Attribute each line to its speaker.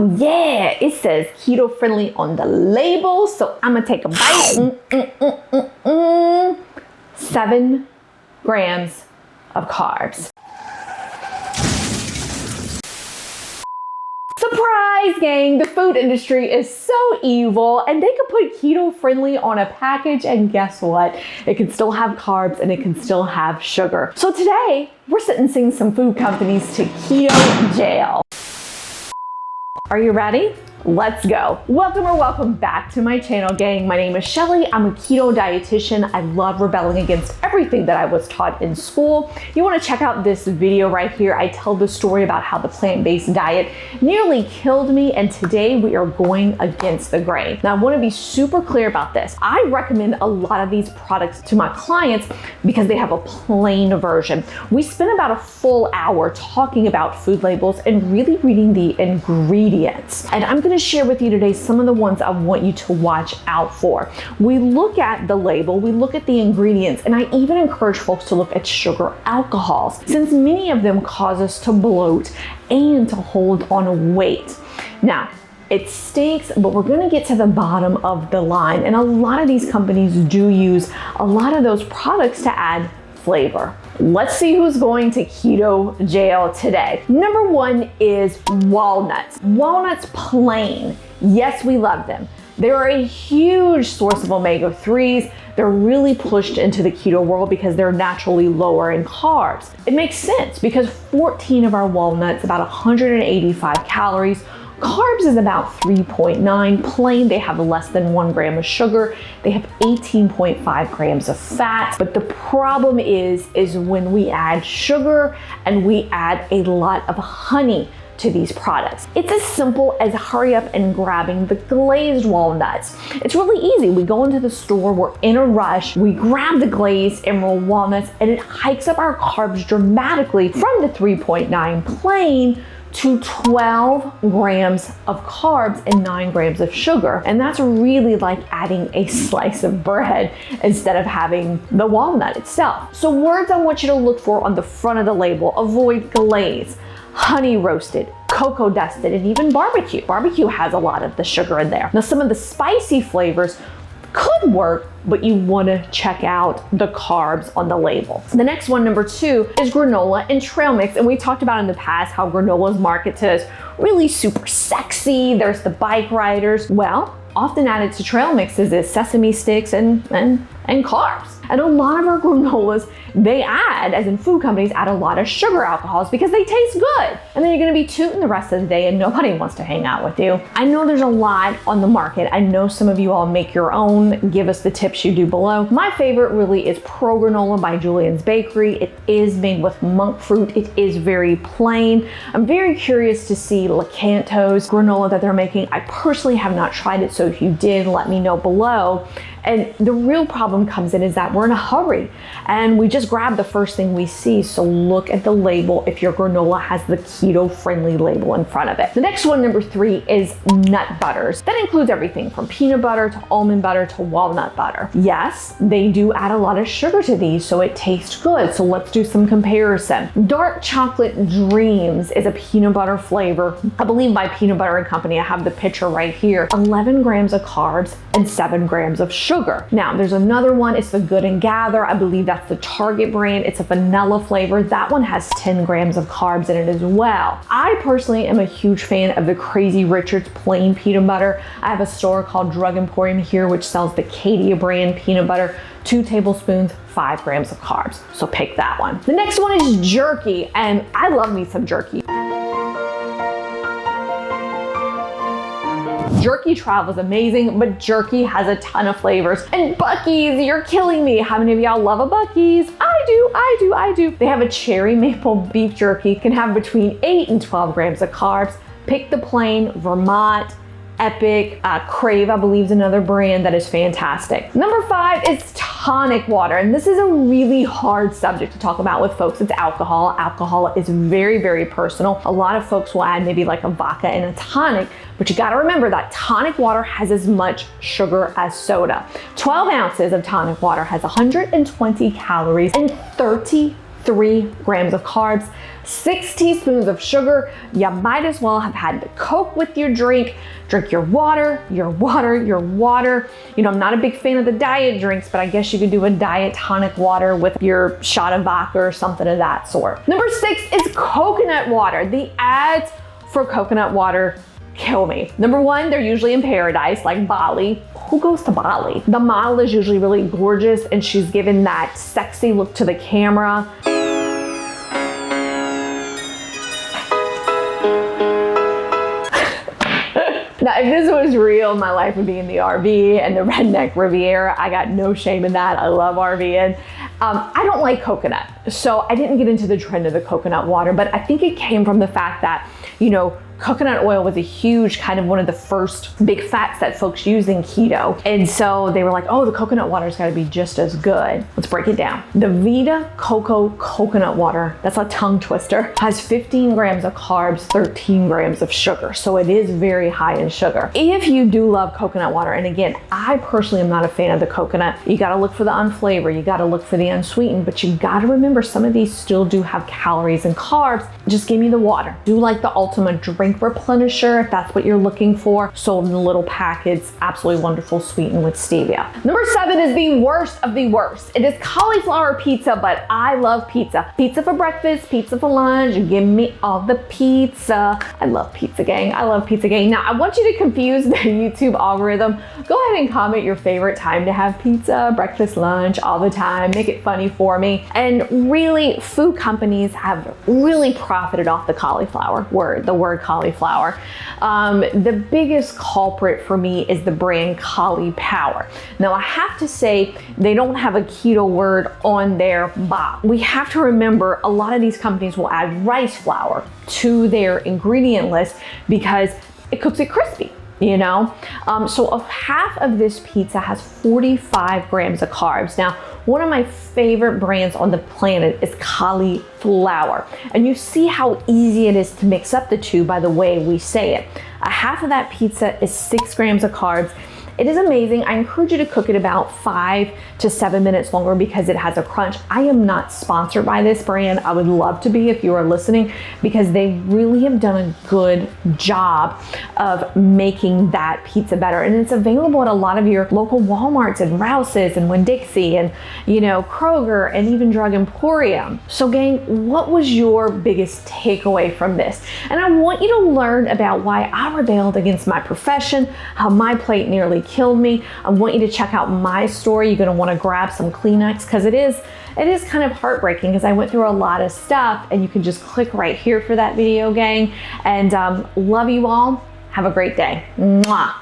Speaker 1: Oh yeah, it says keto friendly on the label, so I'm gonna take a bite. 7 grams of carbs. Surprise, gang! The food industry is so evil, and they could put keto friendly on a package, and guess what? It can still have carbs and it can still have sugar. So today, we're sentencing some food companies to keto jail. Are you ready? Let's go. Welcome back to my channel, gang. My name is Shelly. I'm a keto dietitian. I love rebelling against everything that I was taught in school. You want to check out this video right here. I tell the story about how the plant-based diet nearly killed me, and today we are going against the grain. Now, I want to be super clear about this. I recommend a lot of these products to my clients because they have a plain version. We spend about a full hour talking about food labels and really reading the ingredients. And I'm going to share with you today some of the ones I want you to watch out for. We look at the label, we look at the ingredients, and I even encourage folks to look at sugar alcohols, since many of them cause us to bloat and to hold on weight. Now, it stinks, but we're gonna get to the bottom of the line, and a lot of these companies do use a lot of those products to add flavor. Let's see who's going to keto jail today. Number 1 is walnuts. Walnuts plain. Yes, we love them. They're a huge source of omega-3s. They're really pushed into the keto world because they're naturally lower in carbs. It makes sense because 14 of our walnuts, about 185 calories. Carbs is about 3.9. Plain, they have less than 1 gram of sugar. They have 18.5 grams of fat. But the problem is when we add sugar and we add a lot of honey to these products. It's as simple as hurry up and grabbing the glazed walnuts. It's really easy. We go into the store, we're in a rush, we grab the glazed emerald walnuts, and it hikes up our carbs dramatically from the 3.9 plain to 12 grams of carbs and 9 grams of sugar. And that's really like adding a slice of bread instead of having the walnut itself. So words I want you to look for on the front of the label: avoid glaze, honey roasted, cocoa dusted, and even barbecue. Barbecue has a lot of the sugar in there. Now, some of the spicy flavors could work, but you want to check out the carbs on the label. The next one, number 2, is granola and trail mix. And we talked about in the past how granola is marketed as really super sexy. There's the bike riders. Well, often added to trail mixes is sesame sticks and carbs. And a lot of our granolas, they add, as in food companies, add a lot of sugar alcohols because they taste good. And then you're gonna be tooting the rest of the day and nobody wants to hang out with you. I know there's a lot on the market. I know some of you all make your own. Give us the tips you do below. My favorite really is Pro Granola by Julian's Bakery. It is made with monk fruit. It is very plain. I'm very curious to see Lecanto's granola that they're making. I personally have not tried it, so if you did, let me know below. And the real problem comes in is that we're in a hurry and we just grab the first thing we see. So look at the label if your granola has the keto friendly label in front of it. The next one, number 3, is nut butters. That includes everything from peanut butter to almond butter to walnut butter. Yes, they do add a lot of sugar to these, so it tastes good. So let's do some comparison. Dark Chocolate Dreams is a peanut butter flavor, I believe by Peanut Butter and Company. I have the picture right here. 11 grams of carbs and 7 grams of sugar. Now, there's another one, it's the Good and Gather. I believe that's the Target brand. It's a vanilla flavor. That one has 10 grams of carbs in it as well. I personally am a huge fan of the Crazy Richard's plain peanut butter. I have a store called Drug Emporium here, which sells the Cadia brand peanut butter. 2 tablespoons, 5 grams of carbs. So pick that one. The next one is Jerky, and I love me some Jerky. Jerky travel is amazing, but Jerky has a ton of flavors. And Buc-ee's, you're killing me. How many of y'all love a Buc-ee's? I do. They have a cherry maple beef jerky, can have between 8 and 12 grams of carbs. Pick the plain, Vermont, Epic, Crave, I believe, is another brand that is fantastic. Number 5 is tonic water, and this is a really hard subject to talk about with folks. It's alcohol. Alcohol is very, very personal. A lot of folks will add maybe like a vodka and a tonic, but you gotta remember that tonic water has as much sugar as soda. 12 ounces of tonic water has 120 calories and 30 3 grams of carbs, 6 teaspoons of sugar. You might as well have had the Coke with your drink. Drink your water, your water, your water. You know, I'm not a big fan of the diet drinks, but I guess you could do a diet tonic water with your shot of vodka or something of that sort. Number 6 is coconut water. The ads for coconut water kill me. Number 1, they're usually in paradise, like Bali. Who goes to Bali? The model is usually really gorgeous and she's given that sexy look to the camera. Now, if this was real, my life would be in the RV and the redneck Riviera. I got no shame in that. I love RVing. I don't like coconut, so I didn't get into the trend of the coconut water, but I think it came from the fact that, you know, coconut oil was a huge kind of one of the first big fats that folks use in keto. And so they were like, oh, the coconut water's gotta be just as good. Let's break it down. The Vita Coco coconut water, that's a tongue twister, has 15 grams of carbs, 13 grams of sugar. So it is very high in sugar. If you do love coconut water, and again, I personally am not a fan of the coconut, you gotta look for the unflavored, you gotta look for the unsweetened, but you gotta remember some of these still do have calories and carbs. Just give me the water. Do like the ultimate drink replenisher if that's what you're looking for. Sold in little packets, absolutely wonderful, sweetened with stevia. Number 7 is the worst of the worst. It is cauliflower pizza, but I love pizza. Pizza for breakfast, pizza for lunch, give me all the pizza. I love pizza, gang. I love pizza, gang. Now, I want you to confuse the YouTube algorithm. Go ahead and comment your favorite time to have pizza, breakfast, lunch, all the time. Make it funny for me. And really, food companies have really profited off the cauliflower word, the word cauliflower. The biggest culprit for me is the brand Cauliflower. Now I have to say they don't have a keto word on their box. We have to remember a lot of these companies will add rice flour to their ingredient list because it cooks it crispy. You know, so half of this pizza has 45 grams of carbs. Now, one of my favorite brands on the planet is Cauliflower. And you see how easy it is to mix up the two by the way we say it. A half of that pizza is 6 grams of carbs. It is amazing. I encourage you to cook it about 5 to 7 minutes longer because it has a crunch. I am not sponsored by this brand. I would love to be if you are listening because they really have done a good job of making that pizza better. And it's available at a lot of your local Walmarts and Rouse's and Winn-Dixie and, you know, Kroger and even Drug Emporium. So gang, what was your biggest takeaway from this? And I want you to learn about why I rebelled against my profession, how my plate nearly killed me. I want you to check out my story. You're going to want to grab some Kleenex because it is kind of heartbreaking because I went through a lot of stuff, and you can just click right here for that video, gang. And love you all. Have a great day. Mwah.